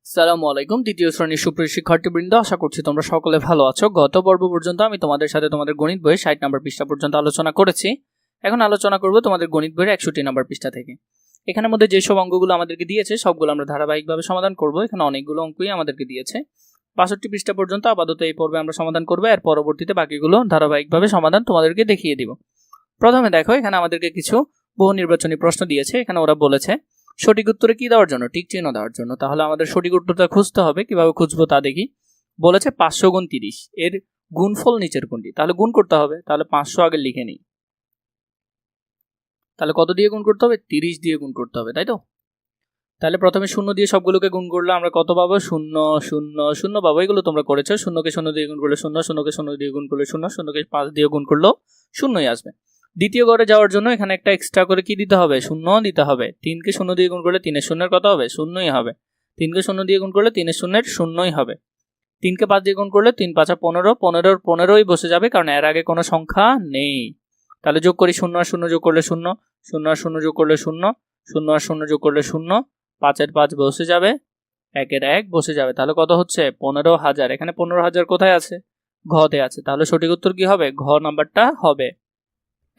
আসসালামু আলাইকুম। দ্বিতীয় শ্রেণীর সুপ্রিয় শিক্ষার্থীবৃন্দ, আশা করছি তোমরা সকলে ভালো আছো। গত পর্ব পর্যন্ত আমি তোমাদের সাথে তোমাদের গণিত বইয়ের 60 নম্বর পৃষ্ঠা পর্যন্ত আলোচনা করেছি। এখন আলোচনা করব তোমাদের গণিত বইয়ের 61 নম্বর পৃষ্ঠা থেকে। এখানের মধ্যে যেসব অঙ্কগুলো আমাদেরকে দিয়েছে সবগুলো আমরা ধারাবাহিকভাবে সমাধান করব। এখানে অনেকগুলো অঙ্কই আমাদেরকে দিয়েছে। 65 পৃষ্ঠা পর্যন্ত আপাতত এই পর্বে আমরা সমাধান করব, এর পরবর্তীতে বাকিগুলো ধারাবাহিকভাবে সমাধান তোমাদেরকে দেখিয়ে দিব। প্রথমে দেখো, এখানে আমাদেরকে কিছু বহু নির্বাচনী প্রশ্ন দিয়েছে। এখানে ওরা বলেছে সঠিক উত্তরে কি দেওয়ার জন্য, টিক চিহ্ন দেওয়ার জন্য। তাহলে আমাদের সঠিক উত্তরটা খুঁজতে হবে। কিভাবে খুঁজবো তা দেখি। বলেছে 500 গুণ 30, এর গুণফল নিচের কোনটি? তাহলে গুণ করতে হবে। তাহলে 500 আগে লিখে নিই। তাহলে কত দিয়ে গুণ করতে হবে? 30 দিয়ে গুণ করতে হবে, তাই তো? তাহলে প্রথমে 0 দিয়ে সবগুলোকে গুণ করলে আমরা কত পাবো? 0 0 0 পাবো। এগুলো তোমরা করেছো। 0কে 0 দিয়ে গুণ করলে 0, 0কে 0 দিয়ে গুণ করলে 0, 0কে 5 দিয়ে গুণ করলেও 0ই আসবে। দ্বিতীয় ঘরে যাওয়ার জন্য এখানে একটা এক্সট্রা করে কি দিতে হবে? 0 দিতে হবে। 3কে 0 দিয়ে গুণ করলে 3 এর শূন্যের কত হবে? 0ই হবে। 3কে 0 দিয়ে গুণ করলে 3 এর শূন্যের 0ই হবে। 3কে 5 দিয়ে গুণ করলে 3 5 15, 15 15ই বসে যাবে, কারণ এর আগে কোনো সংখ্যা নেই। তাহলে যোগ করি। 0 আর 0 যোগ করলে 0, 0 আর 0 যোগ করলে 0, 0 আর 0 যোগ করলে 0, 5 এর 5 বসে যাবে, 1 এর 1 বসে যাবে। তাহলে কত হচ্ছে? 15,000। এখানে 15,000 কোথায় আছে? ঘতে আছে। তাহলে সঠিক উত্তর কি হবে? ঘ নাম্বারটা হবে।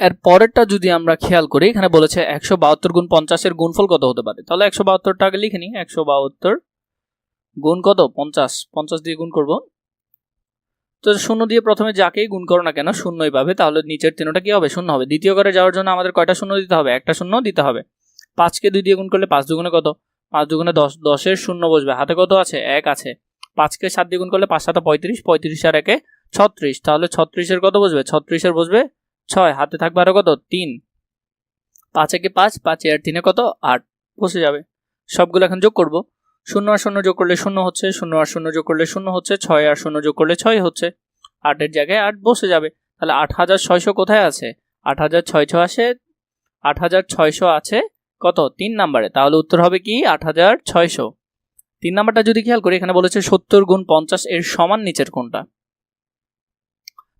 এর পরেরটা যদি আমরা খেয়াল করি, এখানে বলেছে 172 গুণ 50 এর গুণফল কত হতে পারে? তাহলে 172টা আগে লিখে নিই। 172 গুণ কত? 50। 50 দিয়ে গুণ করব। তো 0 দিয়ে প্রথমে যাকেই গুণ করো না কেন 0ই পাবে। তাহলে নিচের তিনটা কি হবে? 0 হবে। দ্বিতীয় ঘরে যাওয়ার জন্য আমাদের কয়টা 0 দিতে হবে? একটা 0 দিতে হবে। 5কে 2 দিয়ে গুণ করলে 5 দুগুণে কত? 5 দুগুণে 10, 10 এর 0 বসবে। হাতে কত আছে? 1 আছে। 5কে 7 দিয়ে গুণ করলে 5 7 35, 35 আর 1 36। তাহলে 36 এর কত বসবে? 36 এর বসবে 6। হাতে থাকবে আরো কত? 3। 5 একে 5, 5 আর 3 কত? 8 বসে যাবে। সবগুলো এখন যোগ করব। 0 আর 0 যোগ করলে 0 হচ্ছে, 0 আর 0 যোগ করলে 0 হচ্ছে, 6 আর 0 যোগ করলে 6 হচ্ছে। 8 এর জায়গায় 8 বসে যাবে। তাহলে 8600 কোথায় আছে? 8600 আসে। 8600 আছে কত? 3 নম্বরে। তাহলে উত্তর হবে কি? 8600। 3 নাম্বারটা যদি খেয়াল করি, এখানে বলেছে 70 গুণ 50 এর সমান নিচের কোনটা?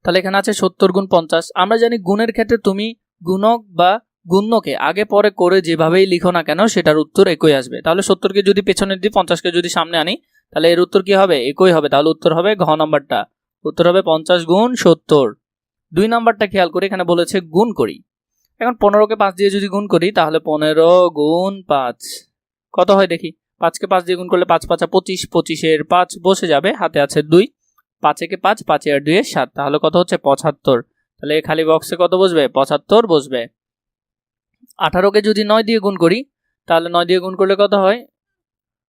তাহলে এখানে আছে 70 গুণ 50। আমরা জানি গুণের ক্ষেত্রে তুমি গুণক বা গুণ্যকে আগে পরে করে যেভাবেই লিখো না কেন সেটার উত্তর একই আসবে। তাহলে 70কে যদি পেছনে দিই, 50কে যদি সামনে আনি, তাহলে এর উত্তর কি হবে? একই হবে। তাহলে উত্তর হবে ঘ নাম্বারটা। উত্তর হবে 50 গুণ 70। 2 নাম্বারটা খেয়াল করি, এখানে বলেছে গুণ করি। এখন 15কে 5 দিয়ে যদি গুণ করি, তাহলে 15 গুণ 5 কত হয় দেখি। 5কে 5 দিয়ে গুণ করলে 5 5 25, 25 এর 5 বসে যাবে। হাতে আছে 2, 5 একে 5, 5 আর 2 এর 7। তাহলে কত হচ্ছে? 75। তাহলে খালি বক্সে কত বসবে? 75 বসবে। 18কে যদি 9 দিয়ে গুণ করি, তাহলে 9 দিয়ে গুণ করলে কত হয়?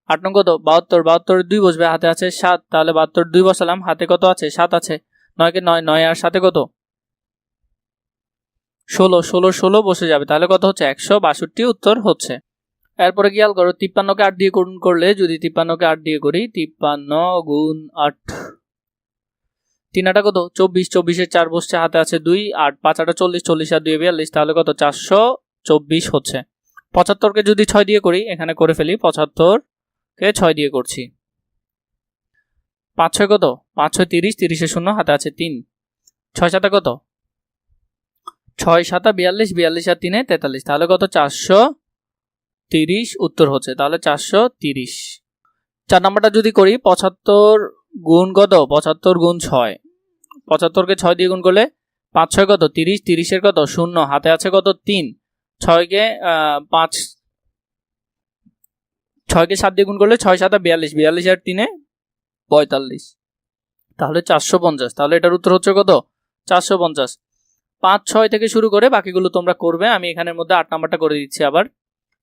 8 9 কত? 72, 72 2 বসবে। হাতে আছে 7। তাহলে 72 2 বসালাম। হাতে কত আছে? 7 আছে। 9কে 9, 9 আর 7 কত? 16, 16 16 বসে যাবে। তাহলে কত হচ্ছে? 162 উত্তর হচ্ছে। এরপরে খেয়াল করো, 53কে 8 দিয়ে গুণ করলে, যদি 53কে 8 দিয়ে করি, 53 গুণ 8, 3 8 কত? 24, 24 এর 4 বসছে। হাতে আছে 2, 8 5 8 40, 40 আর 2 42। তাহলে কত? 424 হচ্ছে। 75কে যদি 6 দিয়ে করি, এখানে করে ফেলি। 75কে 6 দিয়ে করছি। 5 6 কত? 5 6 30, 30 এর 0, হাতে আছে 3। 6 7 কত? 6 7 42, 42 আর 3 43। তাহলে কত? 430 উত্তর হচ্ছে। তাহলে 430। 4 নাম্বারটা যদি করি, 75 গুণ কত? 75 গুণ 6। 75কে 6 দিয়ে গুণ করলে 5 6 কত? 30, 30 এর কত? 0, হাতে আছে কত? 3। 6কে 5, 6কে 7 দিয়ে গুণ করলে 6 7 42, 42 আর 3 45। তাহলে 450। তাহলে এটার উত্তর হচ্ছে কত? 450। 5 6 থেকে শুরু করে বাকিগুলো তোমরা করবে। আমি এখানের মধ্যে 8 নাম্বারটা করে দিচ্ছি আবার।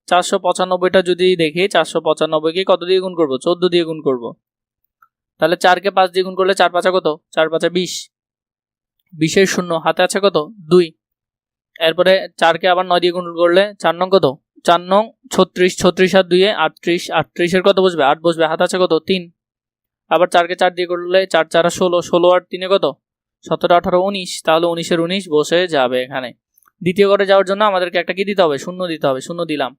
495টা যদি দেখি, 495কে কত দিয়ে গুণ করব? 14 দিয়ে গুণ করব। তাহলে 4কে 5 দিয়ে গুণ করলে 4 5 কত? 4 5 20, 20 এর 0, হাতে আছে কত? 2। এরপরে 4কে আবার 9 দিয়ে গুণ করলে 4 নং কত? 4 নং 36, 36 আর 2 38, 38 এর কত বসবে? 8 বসবে। হাতে আছে কত? 3। আবার 4কে 4 দিয়ে করলে 4 4 আর 16, 16 আর 3 কত? 17 18 19। তাহলে 19 এর 19 বসে যাবে এখানে। দ্বিতীয় ঘরে যাওয়ার জন্য আমাদেরকে একটা কি দিতে হবে? 0 দিতে হবে। 0 দিলাম।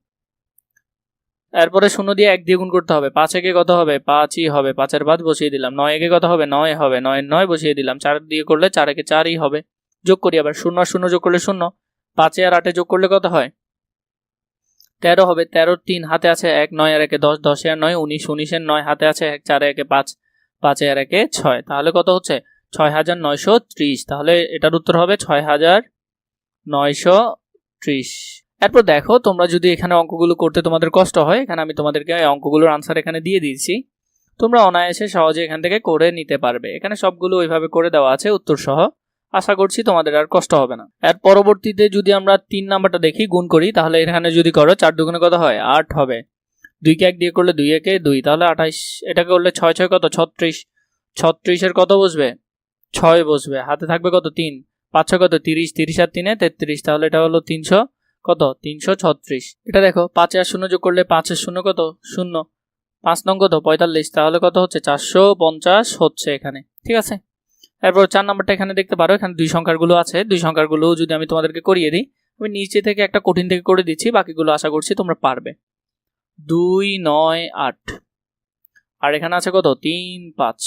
এরপরে 0 দিয়ে 1 দিয়ে গুণ করতে হবে। 5 একে কত হবে? 5ই হবে। 5 এর 5 বসিয়ে দিলাম। 9 একে কত হবে? 9 হবে। 9 এর 9 বসিয়ে দিলাম। 4 দিয়ে করলে 4 একে 4ই হবে। যোগ করি আবার। 0 আর 0 যোগ করলে 0, 5 আর 8 যোগ করলে কত হয়? 13 হবে, 13 3 হাতে আছে 1, 9 আর 1 10, 10 আর 9 19, 19 এর 9 হাতে আছে 1, 4 আর 1 5, 5 আর 1 6। তাহলে কত হচ্ছে 6930। তাহলে এটার উত্তর হবে 6930। এরপর দেখো, তোমরা যদি এখানে অঙ্কগুলো করতে তোমাদের কষ্ট হয়, এখানে আমি তোমাদেরকে অঙ্কগুলোর আনসার এখানে দিয়ে দিয়েছি, তোমরা অনায়াসে সহজে এখান থেকে করে নিতে পারবে। এখানে সবগুলো ওইভাবে করে দেওয়া আছে উত্তর সহ। আশা করছি তোমাদের আর কষ্ট হবে না। এর পরবর্তীতে যদি আমরা 3 নাম্বারটা দেখি, গুণ করি, তাহলে এখানে যদি করো 4 দুগুণে কত হয় 8 হবে, 2 কে 1 দিয়ে করলে 2 একে 2, তাহলে 28। এটাকে করলে 6 6 কত 36, 36 এর কত বসবে 6 বসবে, হাতে থাকবে কত 3, 5 6 কত 30, 30 আর 3 33, তাহলে এটা হলো 300 কত 336। এটা দেখো 5 আর 0 যোগ করলে 5 এর 0 কত 0, 5 নং কত 45, তাহলে কত হচ্ছে 450 হচ্ছে এখানে। ঠিক আছে, এরপর 4 নাম্বারটা এখানে দেখতে পারো, এখানে দুই সংখ্যাগুলো আছে, দুই সংখ্যাগুলো যদি আমি তোমাদেরকে করিয়ে দিই, আমি নিচে থেকে একটা কঠিন থেকে করে দিচ্ছি, বাকিগুলো আশা করছি তোমরা পারবে। 2 9 8 আর এখানে আছে কত 3 5,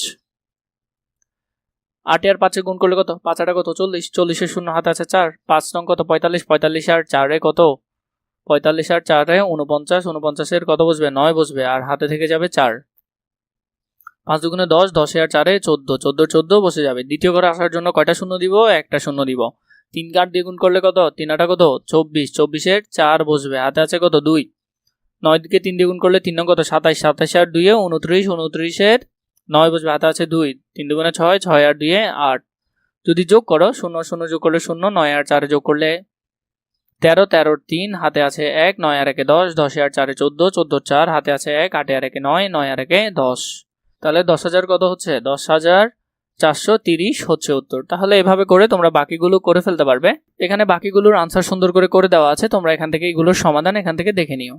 8 আর 5 গুণ করলে কত 5 8 কত 40, 40 এর 0 হাতে আছে 4, 5 নং কত 45, 45 আর 4 এ কত 45 আর 4 এ 49, 49 এর কত বসবে 9 বসবে, আর হাতে থেকে যাবে 4, 5 দুগুণে 10, 10 আর 4 এ 14, 14 14 বসে যাবে। দ্বিতীয় ঘরে আসার জন্য কয়টা শূন্য দিব, একটা শূন্য দিব। 3 কাঠ দিয়ে গুণ করলে কত 3 8 কত 24, 24 এর 4 বসবে, হাতে আছে কত 2, 9 দিকে 3 দিয়ে গুণ করলে 3 নং কত 27, 27 আর 2 এ 29, 29 এর 9 বসবে, হাতে আছে 2, 3 দুগুণে 6, 6 আর 2 এ 8। যদি যোগ করো 0 0 যোগ করলে 0, 9 আর 4 যোগ করলে 13, 13 3 হাতে আছে 1, 9 আর 1 10, 10 আর 4 14, 14 4 হাতে আছে 1, 8 আর 1 9, 9 আর 1 10। তাহলে 10,000 কত হচ্ছে 10,430 হচ্ছে উত্তর। তাহলে এভাবে করে তোমরা বাকিগুলো করে ফেলতে পারবে। এখানে বাকিগুলোর আনসার সুন্দর করে দেওয়া আছে, তোমরা এখান থেকে এগুলোর সমাধান এখান থেকে দেখে নিও।